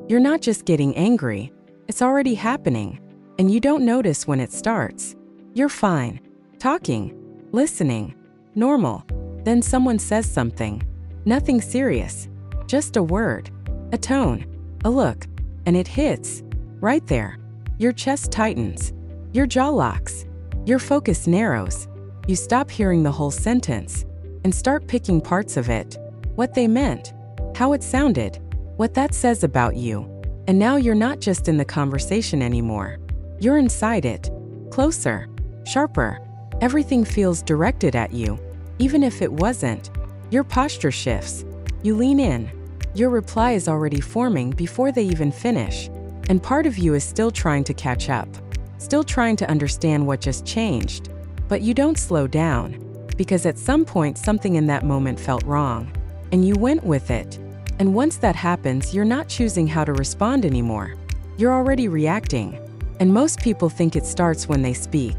You're not just getting angry, it's already happening, and you don't notice when it starts. You're fine, talking, listening, normal. Then someone says something. Nothing serious, just a word, a tone, a look, and it hits. Right there. Your chest tightens. Your jaw locks. Your focus narrows. You stop hearing the whole sentence and start picking parts of it. What they meant, how it sounded, what that says about you. And now you're not just in the conversation anymore. You're inside it. Closer, sharper. Everything feels directed at you. Even if it wasn't, your posture shifts. You lean in. Your reply is already forming before they even finish. And part of you is still trying to catch up, still trying to understand what just changed. But you don't slow down, because at some point something in that moment felt wrong, and you went with it. And once that happens, you're not choosing how to respond anymore. You're already reacting. And most people think it starts when they speak.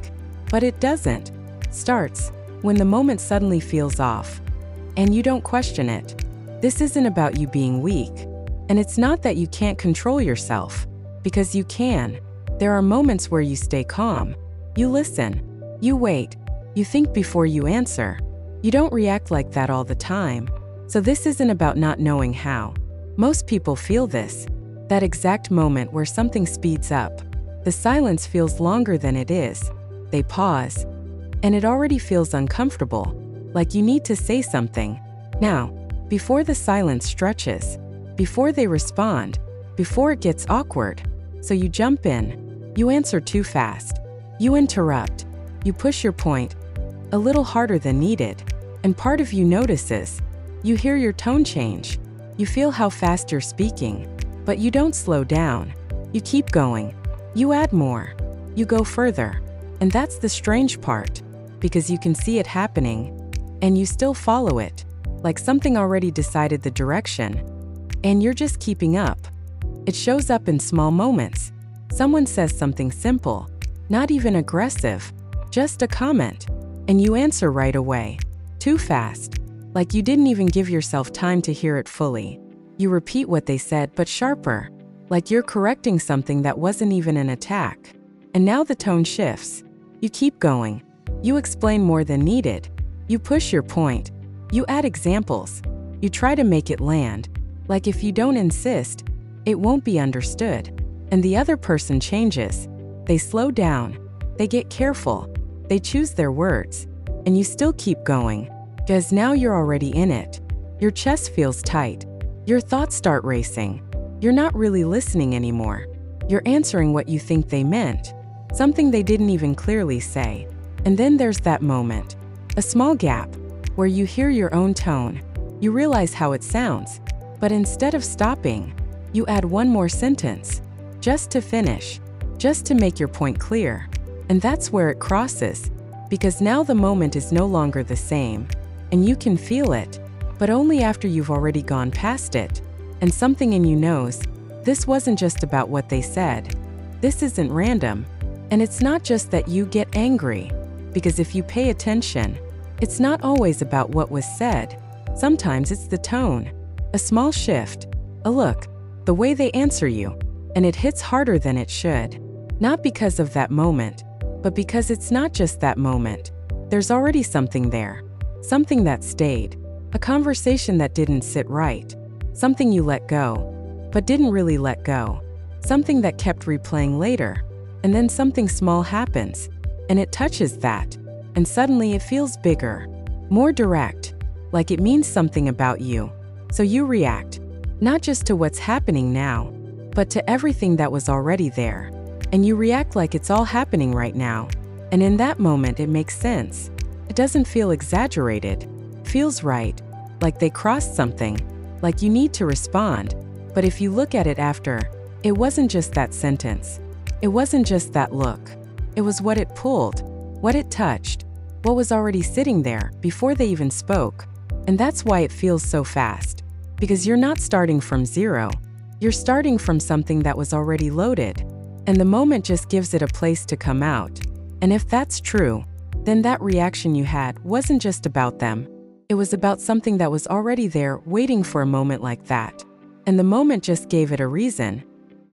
But it doesn't. It starts when the moment suddenly feels off. And you don't question it. This isn't about you being weak. And it's not that you can't control yourself. Because you can. There are moments where you stay calm. You listen. You wait. You think before you answer. You don't react like that all the time. So this isn't about not knowing how. Most people feel this. That exact moment where something speeds up. The silence feels longer than it is. They pause. And it already feels uncomfortable. Like you need to say something. Now, before the silence stretches. Before they respond. Before it gets awkward. So you jump in. You answer too fast. You interrupt. You push your point a little harder than needed. And part of you notices. You hear your tone change. You feel how fast you're speaking. But you don't slow down. You keep going. You add more. You go further. And that's the strange part. Because you can see it happening. And you still follow it. Like something already decided the direction. And you're just keeping up. It shows up in small moments. Someone says something simple. Not even aggressive. Just a comment. And you answer right away. Too fast. Like you didn't even give yourself time to hear it fully. You repeat what they said, but sharper. Like you're correcting something that wasn't even an attack. And now the tone shifts. You keep going. You explain more than needed. You push your point. You add examples. You try to make it land. Like if you don't insist, it won't be understood. And the other person changes. They slow down. They get careful. They choose their words. And you still keep going. Because now you're already in it. Your chest feels tight. Your thoughts start racing. You're not really listening anymore. You're answering what you think they meant. Something they didn't even clearly say. And then there's that moment. A small gap. Where you hear your own tone. You realize how it sounds. But instead of stopping, you add one more sentence. Just to finish. Just to make your point clear. And that's where it crosses. Because now the moment is no longer the same. And you can feel it. But only after you've already gone past it. And something in you knows, this wasn't just about what they said. This isn't random. And it's not just that you get angry. Because if you pay attention, it's not always about what was said. Sometimes it's the tone. A small shift. A look. The way they answer you. And it hits harder than it should. Not because of that moment. But because it's not just that moment. There's already something there. Something that stayed. A conversation that didn't sit right. Something you let go. But didn't really let go. Something that kept replaying later. And then something small happens. And it touches that. And suddenly it feels bigger. More direct. Like it means something about you. So you react. Not just to what's happening now. But to everything that was already there. And you react like it's all happening right now. And in that moment it makes sense. It doesn't feel exaggerated. It feels right. Like they crossed something. Like you need to respond. But if you look at it after, it wasn't just that sentence. It wasn't just that look. It was what it pulled. What it touched. What was already sitting there before they even spoke. And that's why it feels so fast. Because you're not starting from zero. You're starting from something that was already loaded. And the moment just gives it a place to come out. And if that's true, then that reaction you had wasn't just about them. It was about something that was already there waiting for a moment like that. and the moment just gave it a reason.